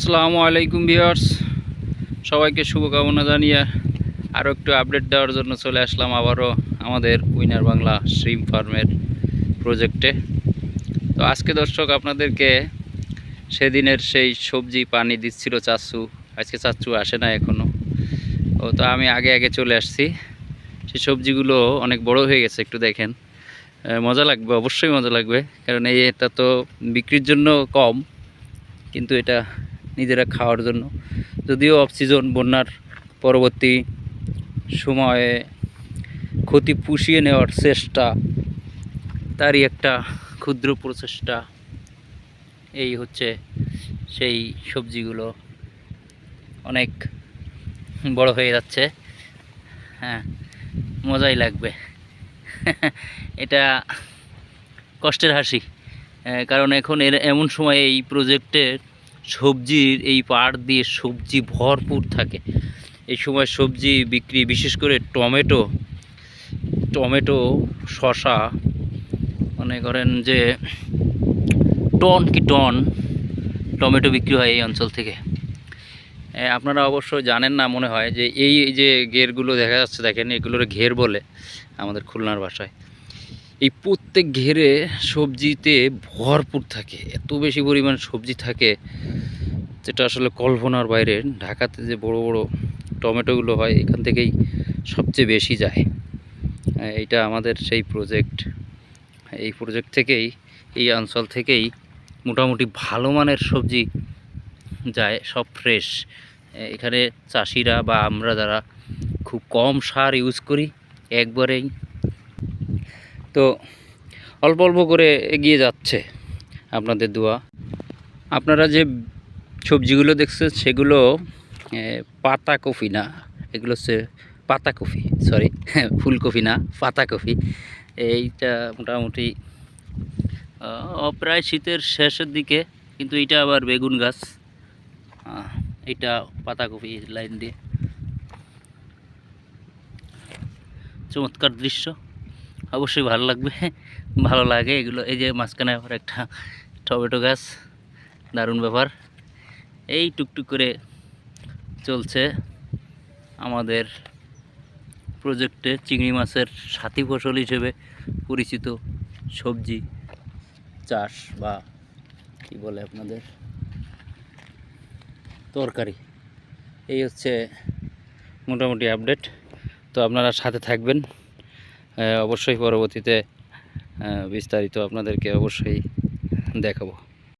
আসসালামু আলাইকুম ভিউয়ার্স, সবাইকে শুভকামনা জানিয়ে আরও একটু আপডেট দেওয়ার জন্য চলে আসলাম আবারও আমাদের উইনার বাংলা শ্রিম ফার্মের প্রজেক্টে। তো আজকে দর্শক আপনাদেরকে সেদিনের সেই সবজি পানি দিচ্ছিল চাচু। আজকে চাচু আসে না এখনও। তো আমি আগে আগে চলে আসছি। সেই সবজিগুলো অনেক বড় হয়ে গেছে, একটু দেখেন। মজা লাগবে, অবশ্যই মজা লাগবে, কারণ এটা তো বিক্রির জন্য কম, কিন্তু এটা নিজেরা খাওয়ার জন্য। যদিও অফ সিজন, বন্যার পরবর্তী সময়ে ক্ষতি পুষিয়ে নেওয়ার চেষ্টা, তারই একটা ক্ষুদ্র প্রচেষ্টা। এই হচ্ছে সেই সবজিগুলো অনেক বড় হয়ে যাচ্ছে। হ্যাঁ, মজাই লাগবে। এটা কষ্টের হাসি, কারণ এখন এমন সময় এই প্রজেক্টের সবজির এই পাড় দিয়ে সবজি ভরপুর থাকে। এই সময় সবজি বিক্রি, বিশেষ করে টমেটো শসা, মনে করেন যে টন কি টন টমেটো বিক্রি হয় এই অঞ্চল থেকে। আপনারা অবশ্যই জানেন না মনে হয় যে এই যে ঘেরগুলো দেখা যাচ্ছে, দেখেন, এগুলোর ঘের বলে আমাদের খুলনার ভাষায়। এই প্রত্যেক ঘেরে সবজিতে ভরপুর থাকে, এত বেশি পরিমাণ সবজি থাকে যেটা আসলে কল্পনার বাইরে। ঢাকাতে যে বড় বড় টমেটোগুলো হয়, এখান থেকেই সবচেয়ে বেশি যায়। এইটা আমাদের সেই প্রজেক্ট। এই প্রজেক্ট থেকেই, এই অঞ্চল থেকেই মোটামুটি ভালো মানের সবজি যায়, সব ফ্রেশ। এখানে চাষিরা বা আমরা যারা খুব কম সার ইউজ করি একবারেই, তো অল্প অল্প করে এগিয়ে যাচ্ছে আপনাদের দোয়া। আপনারা যে সবজিগুলো দেখছেন সেগুলো পাতাকপি না, এগুলো হচ্ছে পাতাকপি, সরি, ফুলকপি না, পাতাকপি। এইটা মোটামুটি প্রায় শীতের শেষের দিকে, কিন্তু এইটা আবার বেগুন গাছ। এইটা পাতাকপি লাইন দিয়ে, চমৎকার দৃশ্য, অবশ্যই ভালো লাগবে। ভালো লাগে এগুলো। এই যে মাঝখানে আবার একটা টমেটো গাছ, দারুণ ব্যাপার। এই টুকটুক করে চলছে আমাদের প্রজেক্টে চিংড়ি মাছের সাথী ফসল হিসেবে পরিচিত সবজি চাষ, বা কি বলে আপনাদের, তরকারি। এই হচ্ছে মোটামুটি আপডেট। তো আপনারা সাথে থাকবেন, অবশ্যই পরবর্তীতে বিস্তারিত আপনাদেরকে অবশ্যই দেখাবো।